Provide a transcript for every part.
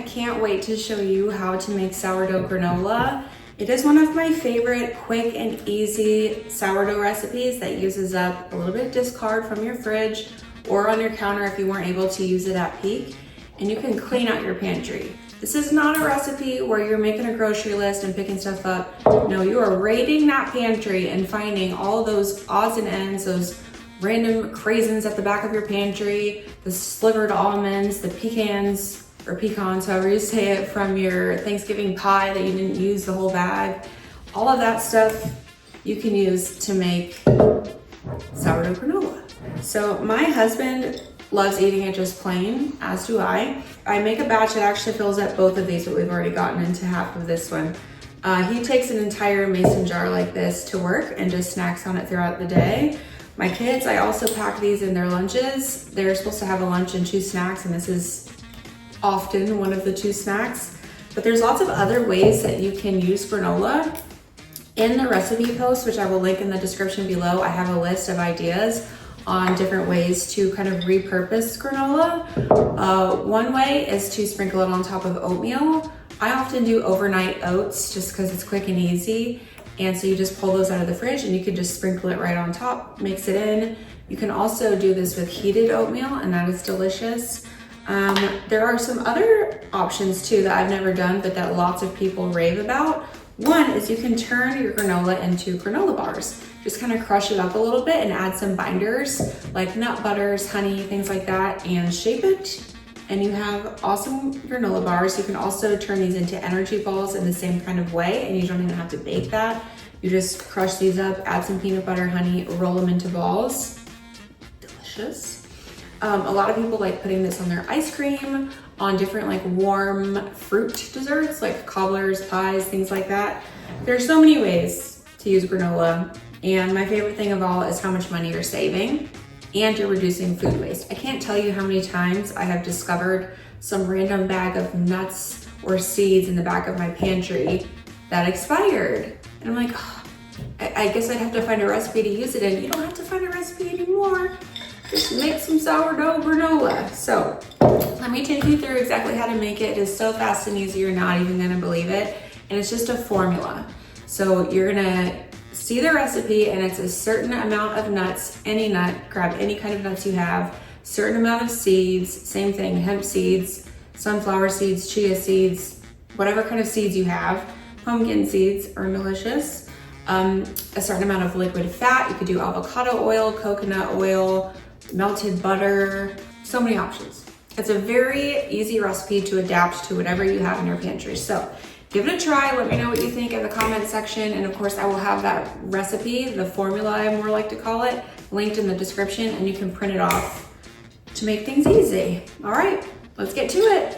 I can't wait to show you how to make sourdough granola. It is one of my favorite quick and easy sourdough recipes that uses up a little bit of discard from your fridge or on your counter if you weren't able to use it at peak, and you can clean out your pantry. This is not a recipe where you're making a grocery list and picking stuff up. No, you are raiding that pantry and finding all those odds and ends, those random craisins at the back of your pantry, the slivered almonds, the pecans, or pecans, however you say it, from your Thanksgiving pie that you didn't use the whole bag. All of that stuff you can use to make sourdough granola. So my husband loves eating it just plain, as do I. I make a batch that actually fills up both of these, but we've already gotten into half of this one. He takes an entire mason jar like this to work and just snacks on it throughout the day. My kids, I also pack these in their lunches. They're supposed to have a lunch and 2 snacks, and this is often one of the 2 snacks. But there's lots of other ways that you can use granola. In the recipe post, which I will link in the description below, I have a list of ideas on different ways to kind of repurpose granola. One way is to sprinkle it on top of oatmeal. I often do overnight oats just because it's quick and easy. And so you just pull those out of the fridge and you can just sprinkle it right on top, mix it in. You can also do this with heated oatmeal, and that is delicious. There are some other options too that I've never done, but that lots of people rave about. One is you can turn your granola into granola bars. Just kind of crush it up a little bit and add some binders like nut butters, honey, things like that, and shape it. And you have awesome granola bars. You can also turn these into energy balls in the same kind of way, and you don't even have to bake that. You just crush these up, add some peanut butter, honey, roll them into balls. Delicious. A lot of people like putting this on their ice cream, on different like warm fruit desserts like cobblers, pies, things like that. There's so many ways to use granola, and my favorite thing of all is how much money you're saving and you're reducing food waste. I can't tell you how many times I have discovered some random bag of nuts or seeds in the back of my pantry that expired. And I'm like, oh, I guess I'd have to find a recipe to use it in. You don't have to find a recipe anymore. Just make some sourdough granola. So let me take you through exactly how to make it. It is so fast and easy, you're not even gonna believe it. And it's just a formula. So you're gonna see the recipe, and it's a certain amount of nuts, any nut, grab any kind of nuts you have, certain amount of seeds, same thing, hemp seeds, sunflower seeds, chia seeds, whatever kind of seeds you have. Pumpkin seeds are delicious. A certain amount of liquid fat. You could do avocado oil, coconut oil, melted butter, so many options. It's a very easy recipe to adapt to whatever you have in your pantry. So give it a try. Let me know what you think in the comment section. And of course, I will have that recipe, the formula I more like to call it, linked in the description, and you can print it off to make things easy. All right, let's get to it.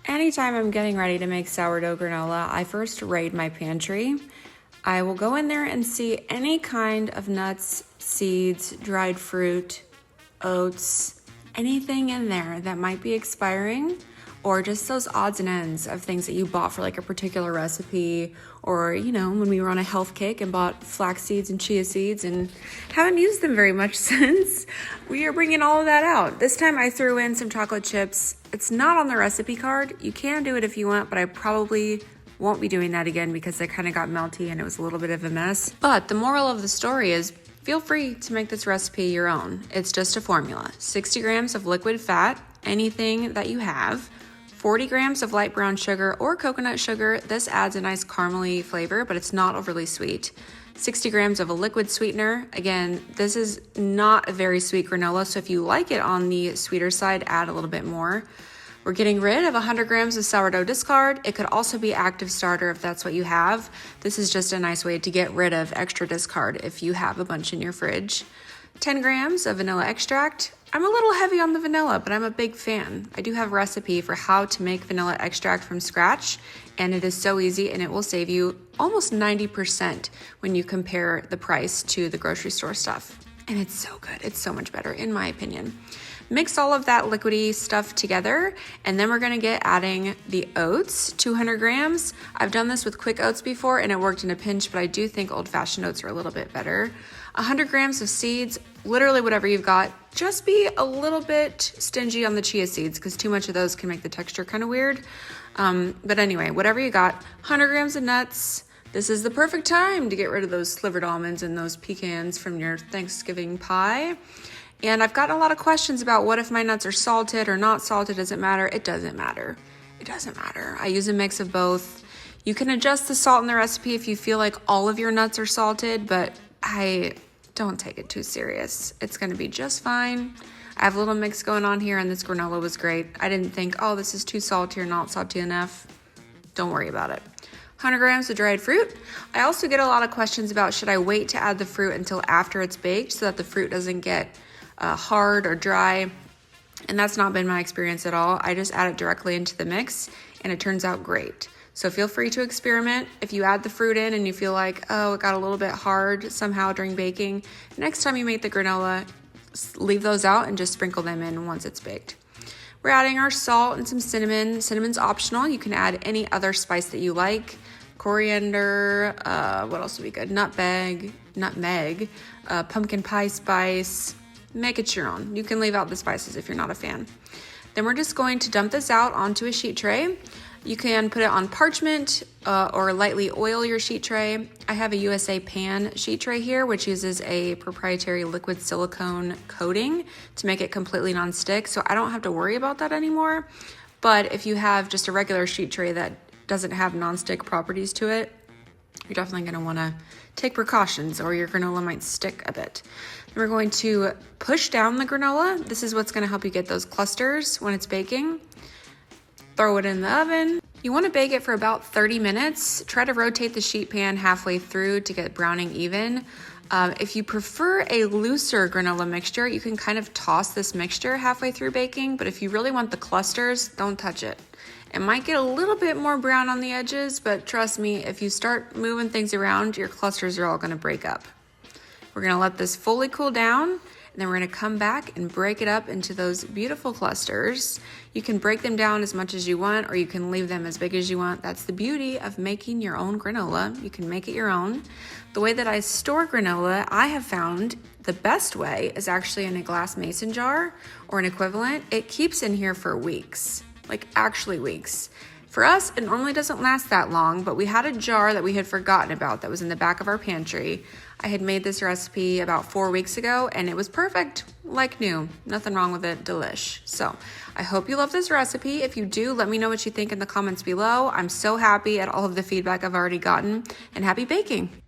Anytime I'm getting ready to make sourdough granola, I first raid my pantry. I will go in there and see any kind of nuts, seeds, dried fruit, oats, anything in there that might be expiring, or just those odds and ends of things that you bought for like a particular recipe, or you know, when we were on a health kick and bought flax seeds and chia seeds and haven't used them very much since. We are bringing all of that out. This time I threw in some chocolate chips. It's not on the recipe card. You can do it if you want, but I probably won't be doing that again because they kind of got melty and it was a little bit of a mess. But the moral of the story is feel free to make this recipe your own. It's just a formula. 60 grams of liquid fat, anything that you have, 40 grams of light brown sugar or coconut sugar. This adds a nice caramely flavor, but it's not overly sweet. 60 grams of a liquid sweetener. Again, this is not a very sweet granola, so if you like it on the sweeter side, add a little bit more. We're getting rid of 100 grams of sourdough discard. It could also be active starter if that's what you have. This is just a nice way to get rid of extra discard if you have a bunch in your fridge. 10 grams of vanilla extract. I'm a little heavy on the vanilla, but I'm a big fan. I do have a recipe for how to make vanilla extract from scratch, and it is so easy, and it will save you almost 90% when you compare the price to the grocery store stuff. And it's so good. It's so much better, in my opinion. Mix all of that liquidy stuff together, and then we're gonna get adding the oats, 200 grams. I've done this with quick oats before and it worked in a pinch, but I do think old-fashioned oats are a little bit better. 100 grams of seeds, literally whatever you've got. just be a little bit stingy on the chia seeds because too much of those can make the texture kind of weird. But anyway, whatever you got, 100 grams of nuts. This is the perfect time to get rid of those slivered almonds and those pecans from your Thanksgiving pie. And I've gotten a lot of questions about what if my nuts are salted or not salted. Does it matter? It doesn't matter. It doesn't matter. I use a mix of both. You can adjust the salt in the recipe if you feel like all of your nuts are salted, but I don't take it too serious. It's going to be just fine. I have a little mix going on here, and this granola was great. I didn't think, oh, this is too salty or not salty enough. Don't worry about it. 100 grams of dried fruit. I also get a lot of questions about should I wait to add the fruit until after it's baked so that the fruit doesn't get hard or dry. And that's not been my experience at all. I just add it directly into the mix and it turns out great. So feel free to experiment. If you add the fruit in and you feel like, oh, it got a little bit hard somehow during baking, next time you make the granola, leave those out and just sprinkle them in once it's baked. We're adding our salt and some cinnamon. Cinnamon's optional. You can add any other spice that you like. Coriander, what else would be good? Nutmeg, pumpkin pie spice. Make it your own. You can leave out the spices if you're not a fan. Then we're just going to dump this out onto a sheet tray. You can put it on parchment or lightly oil your sheet tray. I have a USA pan sheet tray here, which uses a proprietary liquid silicone coating to make it completely non-stick, so I don't have to worry about that anymore. But if you have just a regular sheet tray that doesn't have non-stick properties to it, you're definitely going to want to take precautions or your granola might stick a bit. Then we're going to push down the granola. This is what's going to help you get those clusters when it's baking. Throw it in the oven. You want to bake it for about 30 minutes. Try to rotate the sheet pan halfway through to get browning even. If you prefer a looser granola mixture, you can kind of toss this mixture halfway through baking, but if you really want the clusters, don't touch it. It might get a little bit more brown on the edges, but trust me, if you start moving things around, your clusters are all going to break up. We're going to let this fully cool down, and then we're going to come back and break it up into those beautiful clusters. You can break them down as much as you want, or you can leave them as big as you want. That's the beauty of making your own granola. You can make it your own. The way that I store granola, I have found the best way is actually in a glass mason jar or an equivalent. It keeps in here for weeks, like actually weeks. For us, it normally doesn't last that long, but we had a jar that we had forgotten about that was in the back of our pantry. I had made this recipe about 4 weeks ago and it was perfect, like new. Nothing wrong with it, delish. So I hope you love this recipe. If you do, let me know what you think in the comments below. I'm so happy at all of the feedback I've already gotten and happy baking.